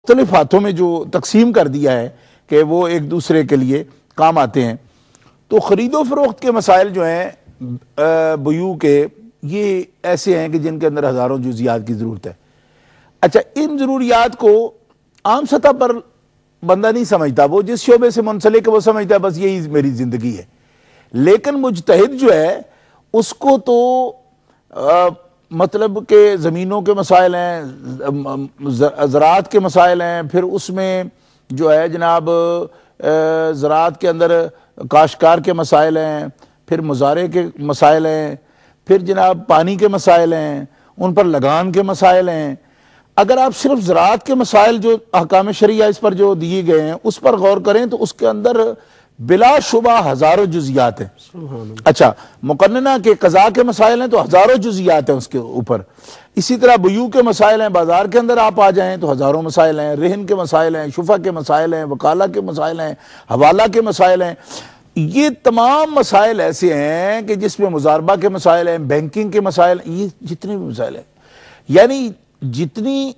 مختلف ہاتھوں میں جو تقسیم کر دیا ہے کہ وہ ایک دوسرے کے لیے کام آتے ہیں. تو خرید و فروخت کے مسائل جو ہیں بیوع کے، یہ ایسے ہیں کہ جن کے اندر ہزاروں جزیات کی ضرورت ہے. اچھا، ان ضروریات کو عام سطح پر بندہ نہیں سمجھتا، وہ جس شعبے سے منسلک ہے وہ سمجھتا ہے بس یہی میری زندگی ہے. لیکن مجتہد جو ہے اس کو تو مطلب کہ زمینوں کے مسائل ہیں، زراعت کے مسائل ہیں، پھر اس میں جو ہے جناب زراعت کے اندر کاشتکار کے مسائل ہیں، پھر مزارع کے مسائل ہیں، پھر جناب پانی کے مسائل ہیں، ان پر لگان کے مسائل ہیں. اگر آپ صرف زراعت کے مسائل جو احکام شرعیہ اس پر جو دیے گئے ہیں اس پر غور کریں تو اس کے اندر بلا شبہ ہزاروں جزیات ہیں. اچھا، مقننہ کے قضاء کے مسائل ہیں تو ہزاروں جزیات ہیں اس کے اوپر. اسی طرح بیوع کے مسائل ہیں، بازار کے اندر آپ آ جائیں تو ہزاروں مسائل ہیں، رہن کے مسائل ہیں، شفع کے مسائل ہیں، وکالہ کے مسائل ہیں، حوالہ کے مسائل ہیں. یہ تمام مسائل ایسے ہیں کہ جس میں مضاربہ کے مسائل ہیں، بینکنگ کے مسائل، یہ جتنے بھی مسائل ہیں، یعنی جتنی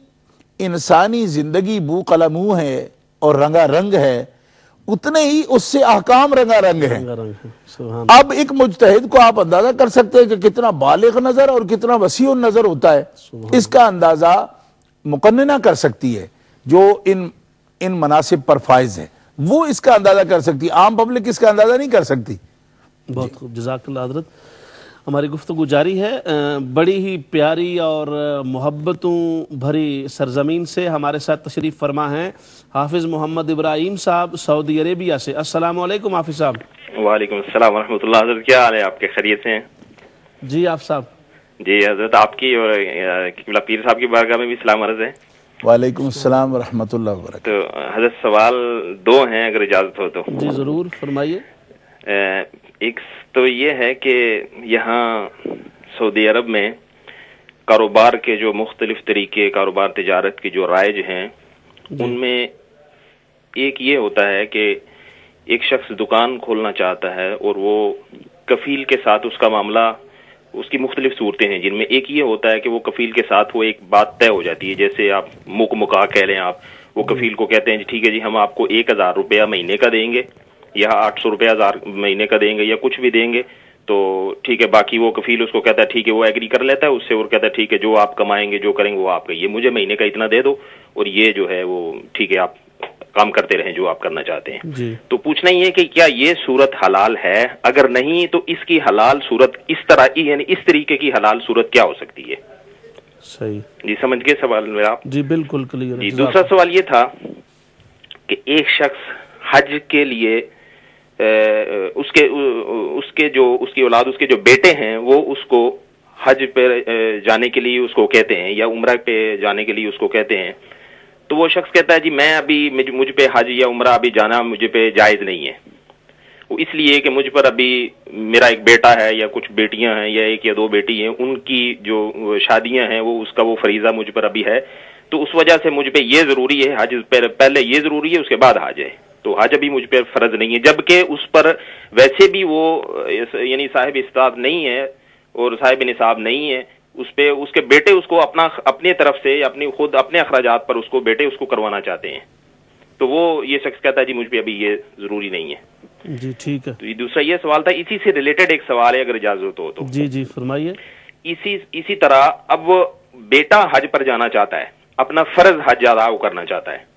انسانی زندگی بو قلمو ہے اور رنگا رنگ ہے اتنے ہی اس سے احکام رنگا رنگ ہیں. اب ایک مجتہد کو آپ اندازہ کر سکتے ہیں کہ کتنا بالغ نظر اور کتنا وسیع نظر ہوتا ہے. اس کا اندازہ مقننہ کر سکتی ہے جو ان مناصب پر فائز ہے، وہ اس کا اندازہ کر سکتی ہے، عام پبلک اس کا اندازہ نہیں کر سکتی. بہت خوب، جزاک اللہ حضرت. ہماری گفتگو جاری ہے. بڑی ہی پیاری اور محبتوں بھری سرزمین سے ہمارے ساتھ تشریف فرما ہیں حافظ محمد ابراہیم صاحب سعودی عربیہ سے. السلام علیکم حافظ صاحب. وعلیکم السلام ورحمۃ اللہ. حضرت کیا حال ہے؟ آپ کے خیریت سے ہیں؟ جی آپ صاحب. جی حضرت، آپ کی اور قبلہ پیر صاحب کی بارگاہ میں بھی سلام عرض ہے. وعلیکم السلام ورحمۃ اللہ وبرکاتہ. تو حضرت سوال دو ہیں اگر اجازت ہو تو. جی ضرور فرمائیے. ایک تو یہ ہے کہ یہاں سعودی عرب میں کاروبار کے جو مختلف طریقے، کاروبار تجارت کی جو رائج ہیں ان میں ایک یہ ہوتا ہے کہ ایک شخص دکان کھولنا چاہتا ہے اور وہ کفیل کے ساتھ اس کا معاملہ، اس کی مختلف صورتیں ہیں جن میں ایک یہ ہوتا ہے کہ وہ کفیل کے ساتھ وہ ایک بات طے ہو جاتی ہے، جیسے آپ مکا کہہ لیں، آپ وہ کفیل کو کہتے ہیں جی ٹھیک ہے جی ہم آپ کو 1000 روپیہ مہینے کا دیں گے یا 800 روپیہ مہینے کا دیں گے یا کچھ بھی دیں گے، تو ٹھیک ہے. باقی وہ کفیل اس کو کہتا ہے ٹھیک ہے، وہ ایگری کر لیتا ہے اس سے اور کہتا ہے ٹھیک ہے جو آپ کمائیں گے جو کریں گے وہ آپ کا، یہ مجھے مہینے کا اتنا دے دو اور یہ جو ہے وہ ٹھیک ہے آپ کام کرتے رہیں جو آپ کرنا چاہتے ہیں. جی. تو پوچھنا یہ ہے کہ کیا یہ صورت حلال ہے؟ اگر نہیں تو اس کی حلال صورت اس طرح یعنی اس طریقے کی حلال صورت کیا ہو سکتی ہے؟ صحیح. جی سمجھ گئے سوال میرا آپ؟ جی بالکل کلیئر. جی دوسرا سوال یہ تھا کہ ایک شخص حج کے لیے اس کی اولاد، اس کے جو بیٹے ہیں وہ اس کو حج پہ جانے کے لیے اس کو کہتے ہیں یا عمرہ پہ جانے کے لیے اس کو کہتے ہیں، تو وہ شخص کہتا ہے جی میں ابھی مجھ پہ حج یا عمرہ ابھی جانا مجھے پہ جائز نہیں ہے، وہ اس لیے کہ مجھ پر ابھی میرا ایک بیٹا ہے یا کچھ بیٹیاں ہیں یا ایک یا دو بیٹی ہیں، ان کی جو شادیاں ہیں وہ اس کا وہ فریضہ مجھ پر ابھی ہے، تو اس وجہ سے مجھ پہ یہ ضروری ہے، حج پہلے یہ ضروری ہے اس کے بعد حج ہے، تو حج ابھی مجھ پہ فرض نہیں ہے. جبکہ اس پر ویسے بھی وہ یعنی صاحب استطاعت نہیں ہے اور صاحب نصاب نہیں ہے، اس پہ اس کے بیٹے اس کو اپنی طرف سے خود اپنے اخراجات پر اس کو بیٹے اس کو کروانا چاہتے ہیں، تو وہ یہ شخص کہتا ہے جی مجھ پہ ابھی یہ ضروری نہیں ہے. جی ٹھیک ہے. تو دوسرا یہ سوال تھا، اسی سے ریلیٹڈ ایک سوال ہے اگر اجازت ہو تو. جی جی فرمائیے. اسی طرح اب وہ بیٹا حج پر جانا چاہتا ہے، اپنا فرض حج ادا کرنا چاہتا ہے،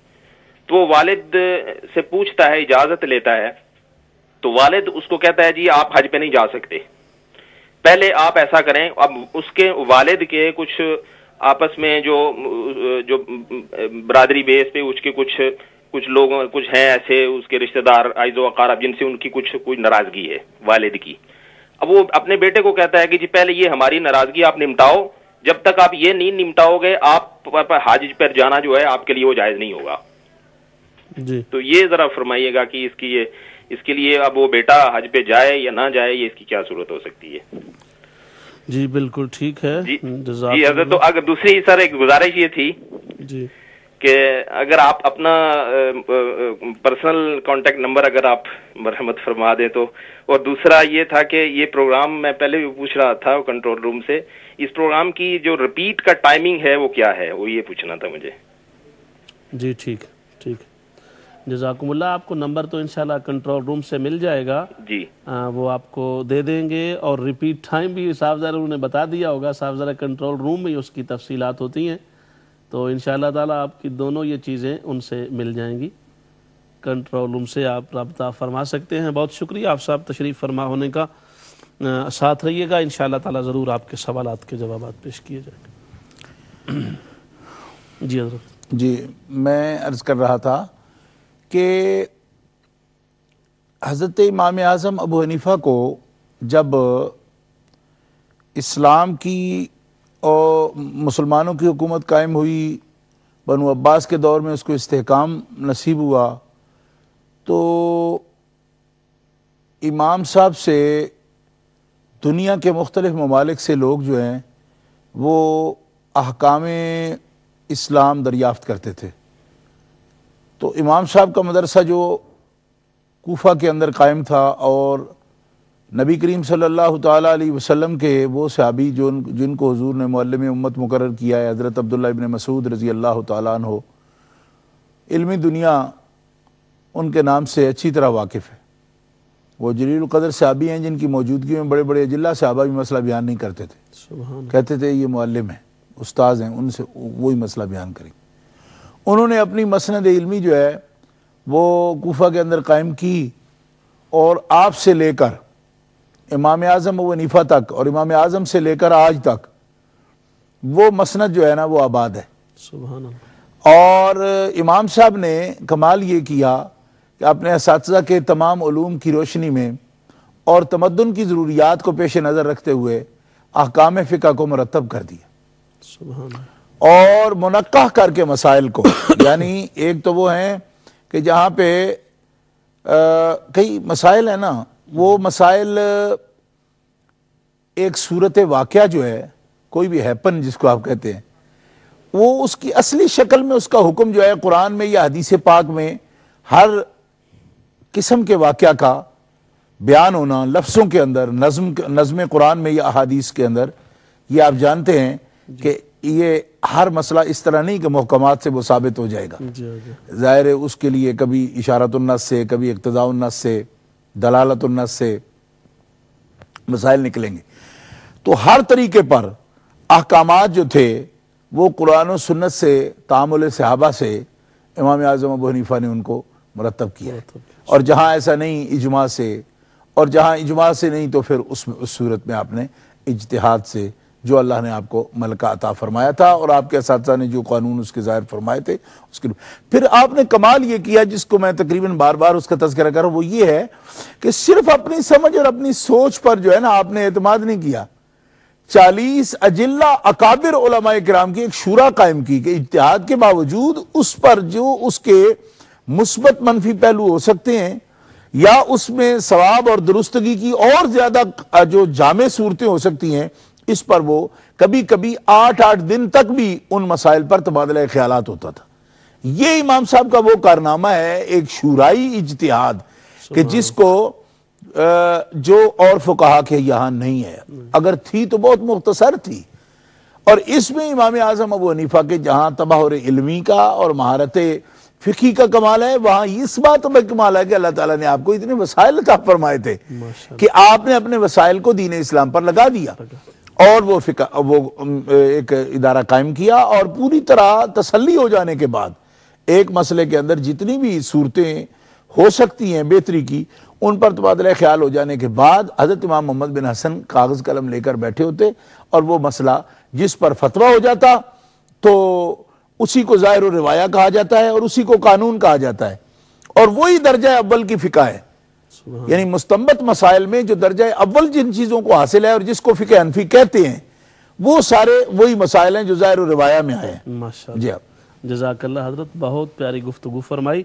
تو وہ والد سے پوچھتا ہے، اجازت لیتا ہے، تو والد اس کو کہتا ہے جی آپ حج پہ نہیں جا سکتے، پہلے آپ ایسا کریں. اب اس کے والد کے کچھ آپس میں جو برادری بیس پہ اس کے کچھ لوگ کچھ ہیں ایسے اس کے رشتہ دار عائز و اقارب جن سے ان کی کچھ ناراضگی ہے والد کی. اب وہ اپنے بیٹے کو کہتا ہے کہ جی پہلے یہ ہماری ناراضگی آپ نمٹاؤ، جب تک آپ یہ نہیں نمٹاؤ گے آپ حج پر جانا جو ہے آپ کے لیے وہ جائز نہیں ہوگا. جی. تو یہ ذرا فرمائیے گا کہ اس کے لیے اب وہ بیٹا حج پہ جائے یا نہ جائے، یہ اس کی کیا صورت ہو سکتی ہے؟ جی بالکل ٹھیک ہے. جی حضرت. تو اگر دوسری سر ایک گزارش یہ تھی جی کہ اگر آپ اپنا پرسنل کانٹیکٹ نمبر اگر آپ مرحمت فرما دیں تو، اور دوسرا یہ تھا کہ یہ پروگرام میں پہلے بھی پوچھ رہا تھا کنٹرول روم سے، اس پروگرام کی جو ریپیٹ کا ٹائمنگ ہے وہ کیا ہے، وہ یہ پوچھنا تھا مجھے. جی ٹھیک ٹھیک، جزاکم اللہ. آپ کو نمبر تو انشاءاللہ کنٹرول روم سے مل جائے گا، جی وہ آپ کو دے دیں گے، اور ریپیٹ ٹائم بھی صاحب ذرا انہوں نے بتا دیا ہوگا. صاحب ذرا کنٹرول روم میں اس کی تفصیلات ہوتی ہیں، تو انشاءاللہ تعالیٰ آپ کی دونوں یہ چیزیں ان سے مل جائیں گی. کنٹرول روم سے آپ رابطہ فرما سکتے ہیں. بہت شکریہ آپ صاحب تشریف فرما ہونے کا. ساتھ رہیے گا، انشاءاللہ تعالیٰ ضرور آپ کے سوالات کے جوابات پیش کیے جائیں گے. جی حضرت. جی میں عرض کر رہا تھا کہ حضرت امام اعظم ابو حنیفہ کو جب اسلام کی اور مسلمانوں کی حکومت قائم ہوئی، بنو عباس کے دور میں اس کو استحکام نصیب ہوا، تو امام صاحب سے دنیا کے مختلف ممالک سے لوگ جو ہیں وہ احکام اسلام دریافت کرتے تھے. تو امام صاحب کا مدرسہ جو کوفہ کے اندر قائم تھا، اور نبی کریم صلی اللہ تعالیٰ علیہ وسلم کے وہ صحابی جن کو حضور نے معلم امت مقرر کیا ہے، حضرت عبداللہ ابن مسعود رضی اللہ تعالیٰ عنہ، علمی دنیا ان کے نام سے اچھی طرح واقف ہے. وہ جلیل القدر صحابی ہیں جن کی موجودگی میں بڑے بڑے اجلہ صحابہ بھی مسئلہ بیان نہیں کرتے تھے. سبحان. کہتے تھے یہ معلم ہیں، استاذ ہیں، ان سے وہی مسئلہ بیان کریں. انہوں نے اپنی مسند علمی جو ہے وہ کوفہ کے اندر قائم کی، اور آپ سے لے کر امام اعظم ابو حنیفہ تک، اور امام اعظم سے لے کر آج تک وہ مسند جو ہے نا وہ آباد ہے. سبحان اللہ. اور امام صاحب نے کمال یہ کیا کہ اپنے اساتذہ کے تمام علوم کی روشنی میں اور تمدن کی ضروریات کو پیش نظر رکھتے ہوئے احکام فقہ کو مرتب کر دیا، سبحان اللہ. اور منقح کر کے مسائل کو یعنی ایک تو وہ ہیں کہ جہاں پہ کئی مسائل ہیں نا، وہ مسائل ایک صورت واقعہ جو ہے، کوئی بھی ہیپن جس کو آپ کہتے ہیں، وہ اس کی اصلی شکل میں اس کا حکم جو ہے قرآن میں یا حدیث پاک میں ہر قسم کے واقعہ کا بیان ہونا لفظوں کے اندر، نظم قرآن میں یا احادیث کے اندر، یہ آپ جانتے ہیں کہ یہ ہر مسئلہ اس طرح نہیں کہ محکمات سے وہ ثابت ہو جائے گا. ظاہر ہے اس کے لیے کبھی اشارت النص سے، کبھی اقتضاء النص سے، دلالت النص سے مسائل نکلیں گے. تو ہر طریقے پر احکامات جو تھے وہ قرآن و سنت سے، تعامل صحابہ سے امام اعظم ابو حنیفہ نے ان کو مرتب کیا. اور جہاں ایسا نہیں اجماع سے، اور جہاں اجماع سے نہیں تو پھر اس صورت میں آپ نے اجتہاد سے جو اللہ نے آپ کو ملکہ عطا فرمایا تھا، اور آپ کے اساتذہ نے جو قانون اس کے ظاہر فرمائے تھے اس کے پھر آپ نے کمال یہ کیا، جس کو میں تقریباً بار بار اس کا تذکرہ کر رہا ہوں، وہ یہ ہے کہ صرف اپنی سمجھ اور اپنی سوچ پر جو ہے نا آپ نے اعتماد نہیں کیا. 40 اجلہ اکابر علماء کرام کی ایک شورا قائم کی کہ اجتہاد کے باوجود اس پر جو اس کے مثبت منفی پہلو ہو سکتے ہیں، یا اس میں ثواب اور درستگی کی اور زیادہ جو جامع صورتیں ہو سکتی ہیں، اس پر وہ کبھی کبھی 8 دن تک بھی ان مسائل پر تبادلہ خیالات ہوتا تھا. یہ امام صاحب کا وہ کارنامہ ہے، ایک شورائی اجتہاد کہ جس کو جو اور فقہا کے یہاں نہیں ہے، اگر تھی تو بہت مختصر تھی. اور اس میں امام اعظم ابو حنیفہ کے جہاں تبحر علمی کا اور مہارت فقہی کا کمال ہے، وہاں اس بات میں کمال ہے کہ اللہ تعالیٰ نے آپ کو اتنے وسائل عطا فرمائے تھے کہ آپ نے اپنے وسائل کو دین اسلام پر لگا دیا، اور وہ ایک ادارہ قائم کیا، اور پوری طرح تسلی ہو جانے کے بعد ایک مسئلے کے اندر جتنی بھی صورتیں ہو سکتی ہیں بہتری کی، ان پر تبادلہ خیال ہو جانے کے بعد حضرت امام محمد بن حسن کاغذ قلم لے کر بیٹھے ہوتے، اور وہ مسئلہ جس پر فتویٰ ہو جاتا تو اسی کو ظاہر و روایہ کہا جاتا ہے، اور اسی کو قانون کہا جاتا ہے. اور وہی درجہ اول کی فقہ ہے، یعنی مستنبط مسائل میں جو درجہ اول جن چیزوں کو حاصل ہے اور جس کو فقہ حنفی کہتے ہیں، وہ سارے وہی مسائل ہیں جو ظاہر و روایہ میں آئے ہیں. ماشاءاللہ. جی جزاک اللہ حضرت، بہت پیاری گفتگو فرمائی.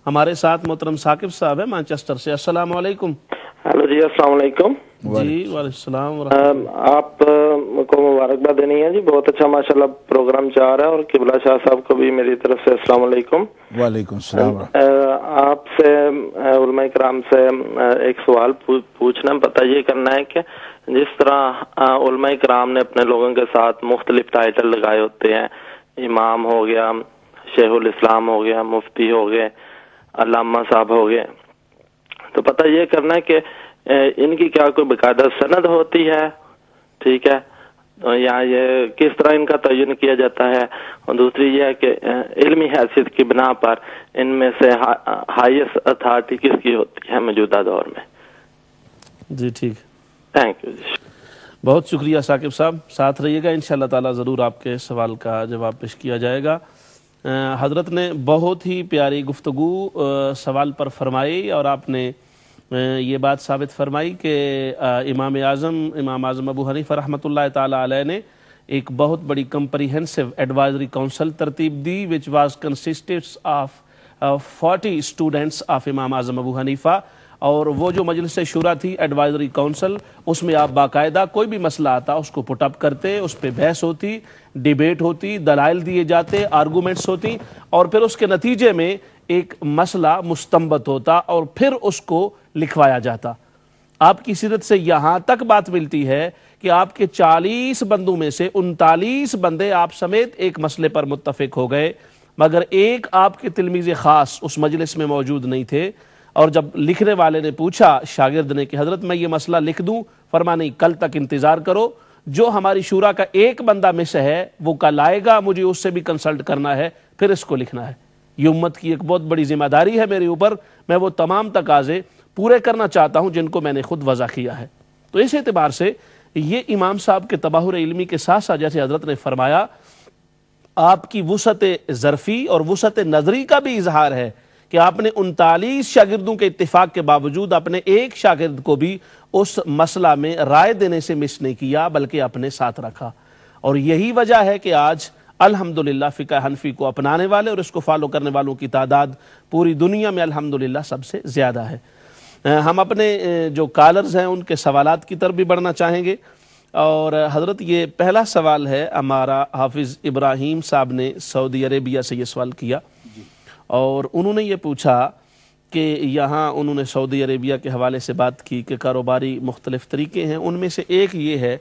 ہمارے ساتھ محترم ثاقب صاحب ہیں مانچسٹر سے. السلام علیکم. ہیلو جی، السلام علیکم. جی وعلیکم السلام ورحمۃ. آپ کو مبارکباد دینی ہے جی، بہت اچھا ماشاءاللہ پروگرام چل رہا ہے، اور قبلہ شاہ صاحب کو بھی میری طرف سے السلام علیکم. وعلیکم السلام. آپ سے علماء کرام سے ایک سوال پوچھنا، پتہ یہ کرنا ہے کہ جس طرح علماء کرام نے اپنے لوگوں کے ساتھ مختلف ٹائٹل لگائے ہوتے ہیں، امام ہو گیا، شیخ الاسلام ہو گیا، مفتی ہو گئے، علامہ صاحب ہو گئے، تو پتہ یہ کرنا ہے کہ ان کی کیا کوئی باقاعدہ سند ہوتی ہے، ٹھیک ہے، یا یہ کس طرح ان کا تعین کیا جاتا ہے، اور دوسری یہ ہے کہ علمی حیثیت کی بنا پر ان میں سے ہائیسٹ اتھارٹی کس کی ہوتی ہے موجودہ دور میں؟ جی ٹھیک، تھینک یو جی، بہت شکریہ ثاقب صاحب، ساتھ رہیے گا، انشاءاللہ تعالی ضرور آپ کے سوال کا جواب پیش کیا جائے گا۔ حضرت نے بہت ہی پیاری گفتگو سوال پر فرمائی، اور آپ نے یہ بات ثابت فرمائی کہ امام اعظم ابو حنیفہ رحمۃ اللہ تعالی علیہ نے ایک بہت بڑی کمپریہنسو ایڈوائزری کونسل ترتیب دی which was consisted of 40 students of Imam Azam ابو حنیفہ، اور وہ جو مجلس شورا تھی ایڈوائزری کونسل، اس میں آپ باقاعدہ کوئی بھی مسئلہ آتا اس کو پٹ اپ کرتے، اس پہ بحث ہوتی، ڈیبیٹ ہوتی، دلائل دیے جاتے، آرگومنٹس ہوتی، اور پھر اس کے نتیجے میں ایک مسئلہ مستنبط ہوتا اور پھر اس کو لکھوایا جاتا۔ آپ کی سیرت سے یہاں تک بات ملتی ہے کہ آپ کے 40 بندوں میں سے 39 بندے آپ سمیت ایک مسئلے پر متفق ہو گئے، مگر ایک آپ کے تلمیذ خاص اس مجلس میں موجود نہیں تھے، اور جب لکھنے والے نے پوچھا شاگرد نے کہ حضرت میں یہ مسئلہ لکھ دوں، فرمایا نہیں، کل تک انتظار کرو، جو ہماری شورا کا ایک بندہ مس ہے وہ کل آئے گا، مجھے اس سے بھی کنسلٹ کرنا ہے، پھر اس کو لکھنا ہے۔ یہ امت کی ایک بہت بڑی ذمہ داری ہے میرے اوپر، میں وہ تمام تقاضے پورے کرنا چاہتا ہوں جن کو میں نے خود وضع کیا ہے۔ تو اس اعتبار سے یہ امام صاحب کے تباہر علمی کے ساتھ ساتھ جیسے حضرت نے فرمایا آپ کی وسعت ظرفی اور وسعت نظری کا بھی اظہار ہے کہ آپ نے 39 شاگردوں کے اتفاق کے باوجود اپنے ایک شاگرد کو بھی اس مسئلہ میں رائے دینے سے مس نہیں کیا بلکہ اپنے ساتھ رکھا، اور یہی وجہ ہے کہ آج الحمدللہ فقہ حنفی کو اپنانے والے اور اس کو فالو کرنے والوں کی تعداد پوری دنیا میں الحمدللہ سب سے زیادہ ہے۔ ہم اپنے جو کالرز ہیں ان کے سوالات کی طرف بھی بڑھنا چاہیں گے، اور حضرت یہ پہلا سوال ہے ہمارا حافظ ابراہیم صاحب نے سعودی عربیہ سے یہ سوال کیا، اور انہوں نے یہ پوچھا کہ یہاں انہوں نے سعودی عربیہ کے حوالے سے بات کی کہ کاروباری مختلف طریقے ہیں، ان میں سے ایک یہ ہے